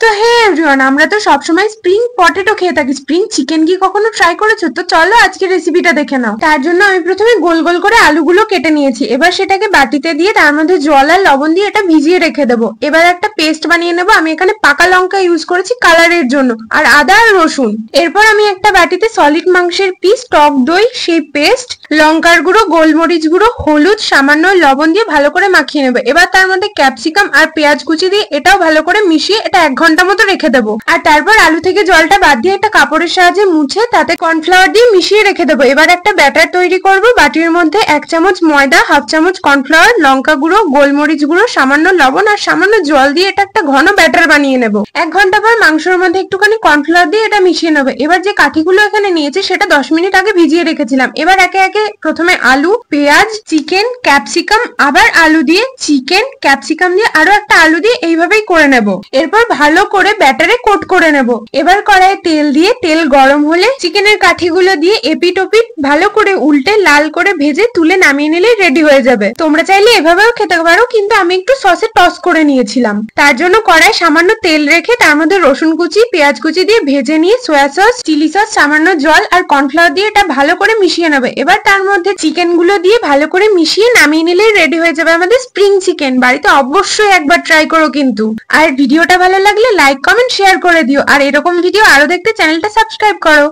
তো হে এভরিওয়ান, আমরা তো সবসময় স্প্রিং পটেটো খেয়ে থাকি। স্প্রিং চিকেন কি কখনো ট্রাই করেছো? তো চলো আজকে রেসিপিটা দেখে নাও। তার জন্য আমি প্রথমে গোল গোল করে আলুগুলো কেটে নিয়েছি। এবার সেটাকে বাটিতে দিয়ে তার মধ্যে জল আর লবণ দিয়ে এটা ভিজিয়ে রেখে দেবো। এবার একটা পেস্ট বানিয়ে নেবো। আমি এখানে পাকা লঙ্কা ইউজ করেছি কালারের জন্য, আর আদা আর রসুন। এরপর আমি একটা বাটিতে সলিড মাংসের পিস, টক দই, সেই পেস্ট, লঙ্কার গুঁড়ো, গোলমরিচ গুঁড়ো, হলুদ, সামান্য লবণ দিয়ে ভালো করে মাখিয়ে নেবো। এবার তার মধ্যে ক্যাপসিকাম আর পেঁয়াজ কুচি দিয়ে এটাও ভালো করে মিশিয়ে এটা 1 ঘন্টা মতো রেখে দেবো। আর তারপর আলু থেকে জলটা বাদ দিয়ে একটা কাপড়ের সাহায্যে মুছে তাতে কর্নফ্লাওয়ার দিয়ে মিশিয়ে রেখে দেবো। এবার একটা ব্যাটার তৈরি করব। বাটির মধ্যে 1 চামচ ময়দা, 1/2 চামচ কর্নফ্লাওয়ার, লঙ্কা গুঁড়ো, গোলমরিচ গুঁড়ো, সামান্য লবণ আর সামান্য জল দিয়ে এটা একটা ঘন ব্যাটার বানিয়ে নেবো। 1 ঘন্টা পর মাংসের মধ্যে একটুখানি কর্নফ্লাওয়ার দিয়ে এটা মিশিয়ে নেবো। এবার যে কাঠিগুলো এখানে নিয়েছি সেটা 10 মিনিট আগে ভিজিয়ে রেখেছিলাম। এবার একে একে প্রথমে আলু, পেঁয়াজ, চিকেন, ক্যাপসিকাম, আবার আলু দিয়ে, চিকেন, ক্যাপসিকাম দিয়ে, আরো একটা আলু দিয়ে এইভাবেই করে নেব। এরপর ভালো করে ব্যাটারে কোট করে নেব। এবার কড়াইয়ে তেল দিয়ে, তেল গরম হলে চিকেনের কাঠিগুলো দিয়ে এপিট ওপিট ভালো করে উল্টে লাল করে ভেজে তুলে নামিয়ে নিলে রেডি হয়ে যাবে। তোমরা চাইলে এভাবেও খেতে পারো, কিন্তু আমি একটু সসে টস করে নিয়েছিলাম। তার জন্য কড়াই সামান্য তেল রেখে তার মধ্যে রসুন কুচি, পেঁয়াজ কুচি দিয়ে ভেজে নিয়ে সোয়া সস, চিলি সস, সামান্য জল আর কর্নফ্লাওয়ার দিয়ে এটা ভালো করে মিশিয়ে নেবে। এবার তার মধ্যে চিকেন গুলো দিয়ে ভালো করে মিশিয়ে নামিয়ে নিলেই রেডি হয়ে যাবে আমাদের স্প্রিং চিকেন। বাড়িতে অবশ্যই একবার ট্রাই করো কিন্তু। আর ভিডিওটা ভালো লাগলে লাইক, কমেন্ট, শেয়ার করে দিও। আর এরকম ভিডিও আরো দেখতে চ্যানেলটা সাবস্ক্রাইব করো।